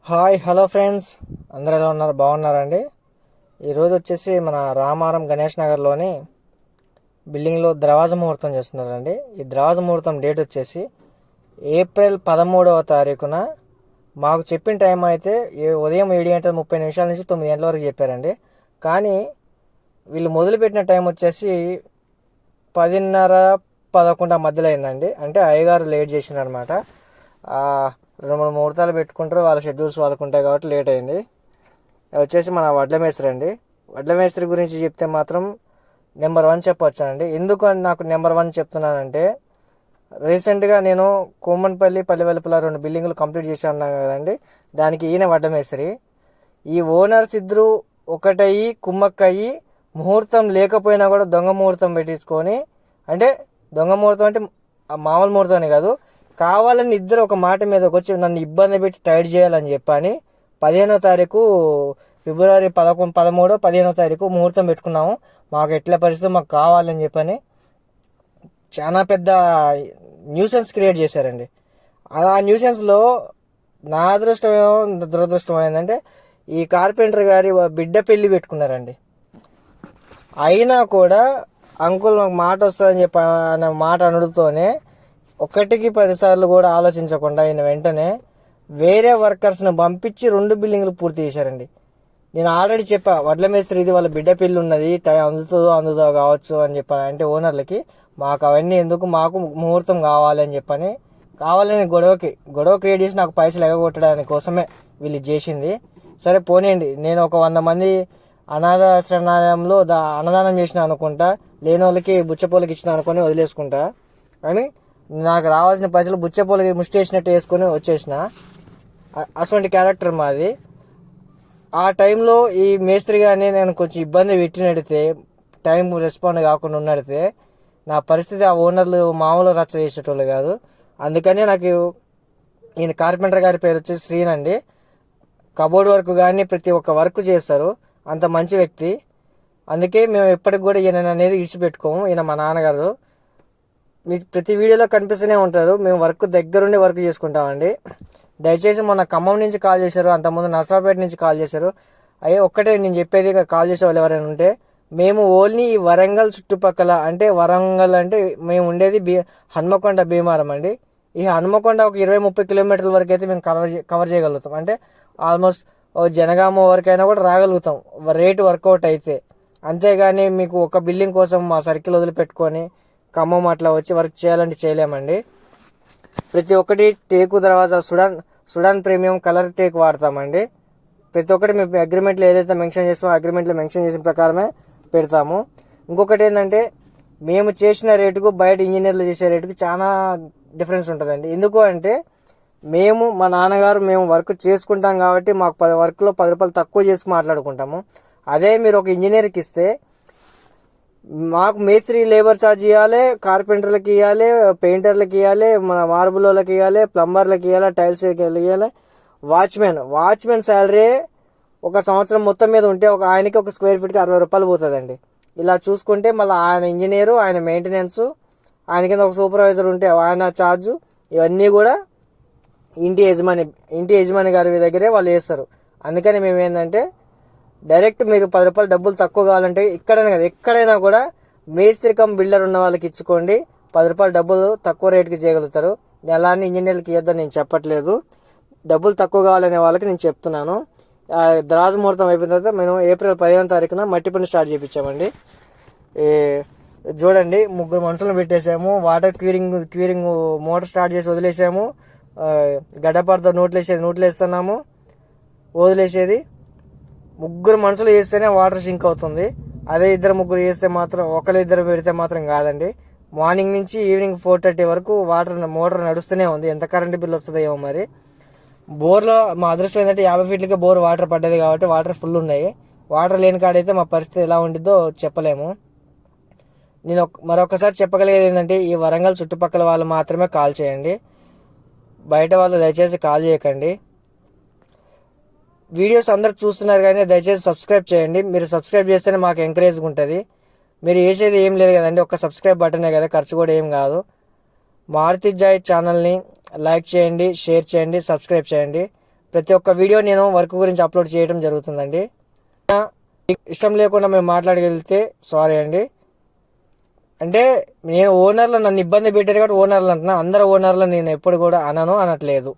Hi hello friends, అందరూ ఎలా ఉన్నారు? బాగున్నారండి. ఈరోజు వచ్చేసి మన రామారం గణేష్ నగర్లోని బిల్డింగ్లో ద్రవాజ ముహూర్తం చేస్తున్నారండి. ఈ ద్రవాజ ముహూర్తం డేట్ వచ్చేసి ఏప్రిల్ 13వ తారీఖున. మాకు చెప్పిన టైం అయితే ఉదయం 7:30 నుంచి 9 గంటల వరకు చెప్పారండి. కానీ వీళ్ళు మొదలుపెట్టిన టైం వచ్చేసి 10:30-11 మధ్యలో అయిందండి. అంటే అయ్యగారు లేట్ చేసినారనమాట. 2-3 ముహూర్తాలు పెట్టుకుంటారు, వాళ్ళ షెడ్యూల్స్ వాళ్ళకు ఉంటాయి కాబట్టి లేట్ అయింది. వచ్చేసి మన వడ్ల మేస్త్రి అండి. వడ్ల మేస్త్రి గురించి చెప్తే మాత్రం నెంబర్ 1 చెప్పొచ్చానండి. ఎందుకు అని నాకు నెంబర్ 1 చెప్తున్నానంటే, రీసెంట్గా నేను కోమన్పల్లి పల్లెవెలుపుల 2 బిల్డింగులు కంప్లీట్ చేశాను కదండి. దానికి ఈయన వడ్ల మేస్త్రి. ఈ ఓనర్స్ ఇద్దరు ఒకటయ్యి కుమ్మక్కయ్యి ముహూర్తం లేకపోయినా కూడా దొంగ ముహూర్తం పెట్టించుకొని, అంటే దొంగ ముహూర్తం అంటే మామూలు ముహూర్తం కాదు, కావాలని ఇద్దరు ఒక మాట మీదకి వచ్చి నన్ను ఇబ్బంది పెట్టి టైట్ చేయాలని చెప్పని 15వ తారీఖు ఫిబ్రవరి 15వ తారీఖు ముహూర్తం పెట్టుకున్నాము. మాకు ఎట్లా పరిస్థితి మాకు కావాలని చెప్పని చాలా పెద్ద న్యూసెన్స్ క్రియేట్ చేశారండి. ఆ న్యూసెన్స్లో నా అదృష్టం ఏమో దురదృష్టం ఏంటంటే, ఈ కార్పెంటర్ గారి బిడ్డ పెళ్లి పెట్టుకున్నారండి. అయినా కూడా అంకుల్ మాకు మాట వస్తుందని చెప్పి అనే మాట అనుడుతోనే 1-10 సార్లు కూడా ఆలోచించకుండా ఆయన వెంటనే వేరే వర్కర్స్ని పంపించి 2 బిల్డింగ్లు పూర్తి చేశారండి. నేను ఆల్రెడీ చెప్పా, వడ్ల మేస్త్రి ఇది వాళ్ళ బిడ్డ పెళ్ళి ఉన్నది, అందుతో కావచ్చు అని చెప్పాను. అంటే ఓనర్లకి మాకు అవన్నీ ఎందుకు, మాకు ముహూర్తం కావాలి అని చెప్పని కావాలని గొడవ క్రియేట్ చేసి నాకు పైసలు ఎగగొట్టడానికి కోసమే వీళ్ళు చేసింది. సరే పోనీయండి, నేను ఒక 100 మంది అనాథాశ్రమాలయంలో అన్నదానం చేసిన అనుకుంటా, లేని వాళ్ళకి బుచ్చపోలకి ఇచ్చిన అనుకొని వదిలేసుకుంటా. కానీ నాకు రావాల్సిన పైసలు బుచ్చపోలకి ముష్టి వేసినట్టు వేసుకొని వచ్చేసిన అటువంటి క్యారెక్టర్ మాది. ఆ టైంలో ఈ మేస్త్రి గారిని నేను కొంచెం ఇబ్బంది పెట్టినడితే, టైం రెస్పాండ్ కాకుండా ఉన్నడితే నా పరిస్థితి ఆ ఓనర్లు మామూలు రచ్చ చేసేటోళ్ళు కాదు. అందుకనే నాకు ఈయన కార్పెంటర్ గారి పేరు వచ్చేసి శ్రీన్ అండి. కబోర్డ్ వర్క్ కానీ ప్రతి ఒక్క వర్క్ చేస్తారు, అంత మంచి వ్యక్తి. అందుకే మేము ఎప్పటికి కూడా ఈయన అనేది ఇడిచిపెట్టుకోము. ఈయన మా నాన్నగారు, మీకు ప్రతి వీడియోలో కనిపిస్తూనే ఉంటారు. మేము దగ్గరుండి వర్క్ చేసుకుంటామండి. దయచేసి మొన్న ఖమ్మం నుంచి కాల్ చేశారు, అంతకుముందు నర్సాపేట నుంచి కాల్ చేశారు. ఒక్కటే నేను చెప్పేది, కాల్ చేసే వాళ్ళు ఎవరైనా ఉంటే, మేము ఓన్లీ ఈ వరంగల్ చుట్టుపక్కల, అంటే వరంగల్ అంటే మేము ఉండేది హన్మకొండ భీమారం అండి. ఈ హన్మకొండ ఒక 20-30 కిలోమీటర్ల వరకు అయితే మేము కవర్ చేయగలుగుతాం. అంటే ఆల్మోస్ట్ జనగామ వరకైనా కూడా రాగలుగుతాం, రేటు వర్కౌట్ అయితే. అంతేగాని మీకు ఒక బిల్డింగ్ కోసం మా సర్కిల్ వదిలిపెట్టుకొని ఖమ్మం అట్లా వచ్చి వర్క్ చేయాలంటే చేయలేమండి. ప్రతి ఒక్కటి టేకు తర్వాత సుడాన్ ప్రీమియం కలర్ టేక్ వాడతామండి. ప్రతి ఒక్కటి మేము అగ్రిమెంట్లో ఏదైతే మెన్షన్ చేస్తామో అగ్రిమెంట్లో మెన్షన్ చేసిన ప్రకారమే పెడతాము. ఇంకొకటి ఏంటంటే, మేము చేసిన రేటుకు బయట ఇంజనీర్లు చేసే రేటుకు చాలా డిఫరెన్స్ ఉంటుందండి. ఎందుకు అంటే, మా నాన్నగారు మేము వర్క్ చేసుకుంటాం కాబట్టి మాకు వర్క్లో 10 రూపాయలు తక్కువ చేసి మాట్లాడుకుంటాము. అదే మీరు ఒక ఇంజనీర్కి ఇస్తే మాకు మేస్త్రి లేబర్ ఛార్జ్ ఇవ్వాలి, కార్పెంటర్లకు ఇవ్వాలి, పెయింటర్లకు ఇవ్వాలి, మన మార్బుల్కి ఇవ్వాలి, ప్లంబర్లకు ఇవ్వాలి, టైల్స్ ఇవ్వాలి. వాచ్మెన్ శాలరీ ఒక సంవత్సరం మొత్తం మీద ఉంటే ఆయనకి ఒక స్క్వేర్ ఫీట్కి 60 రూపాయలు పోతుందండి. ఇలా చూసుకుంటే మళ్ళీ ఆయన ఇంజనీరు, ఆయన మెయింటెనెన్స్, ఆయన కింద ఒక సూపర్వైజర్ ఉంటే ఆయన ఛార్జు, ఇవన్నీ కూడా ఇంటి యజమాని గారి దగ్గరే వాళ్ళు వేస్తారు. అందుకని మేము ఏంటంటే, డైరెక్ట్ మీకు 10 రూపాయలు డబ్బులు తక్కువ కావాలంటే ఇక్కడైనా కదా, ఎక్కడైనా కూడా మేస్త్రికం బిల్డర్ ఉన్న వాళ్ళకి ఇచ్చుకోండి, 10 రూపాయలు డబ్బులు తక్కువ రేటుకి చేయగలుగుతారు. అలానే ఇంజనీర్లకి ఇద్దని నేను చెప్పట్లేదు, డబ్బులు తక్కువ కావాలనే వాళ్ళకి నేను చెప్తున్నాను. ద్రాజ ముహూర్తం అయిపోయిన తర్వాత మేము ఏప్రిల్ 15వ తారీఖున మట్టి పని స్టార్ట్ చేయించామండి. చూడండి, 3 మనుషులను పెట్టేసాము. వాటర్ క్యూరింగ్ మోటార్ స్టార్ట్ చేసి వదిలేసాము. గడ్డపారతో నూట్లు వేస్తున్నాము, వదిలేసేది. 3 మనుషులు వేస్తేనే వాటర్ షింక్ అవుతుంది. అదే 2-3 వేస్తే మాత్రం, 1-2 పెడితే మాత్రం కాదండి. మార్నింగ్ నుంచి ఈవినింగ్ 4:30 వరకు మోటార్ నడుస్తూనే ఉంది. ఎంత కరెంటు బిల్ వస్తుందో ఏమో మరి. బోర్లో మా అదృష్టం ఏంటంటే 50 ఫీట్లకే బోర్ వాటర్ పడ్డది కాబట్టి వాటర్ ఫుల్ ఉన్నాయి. వాటర్ లేని కాడైతే మా పరిస్థితి ఎలా ఉండిద్దో చెప్పలేము. నేను మరొకసారి చెప్పగలిగేది ఏంటంటే, ఈ వరంగల్ చుట్టుపక్కల వాళ్ళు మాత్రమే కాల్ చేయండి, బయట వాళ్ళు దయచేసి కాల్ చేయకండి. వీడియోస్ అందరు చూస్తున్నారు కానీ దయచేసి సబ్స్క్రైబ్ చేయండి. మీరు సబ్స్క్రైబ్ చేస్తేనే మాకు ఎంకరేజ్గా ఉంటుంది. మీరు చేసేది ఏం లేదు కదండి, ఒక సబ్స్క్రైబ్ బటనే కదా, ఖర్చు కూడా ఏం కాదు. మారుతి జాయ్ ఛానల్ని లైక్ చేయండి, షేర్ చేయండి, సబ్స్క్రైబ్ చేయండి. ప్రతి ఒక్క వీడియో నేను వర్క్ గురించి అప్లోడ్ చేయడం జరుగుతుందండి. ఇష్టం లేకుండా మేము మాట్లాడగలిగితే సారీ అండి. అంటే నేను ఓనర్లు నన్ను ఇబ్బంది పెట్టారు కాబట్టి ఓనర్లు అంటున్నా, అందరు ఓనర్లు నేను ఎప్పుడు కూడా అనట్లేదు.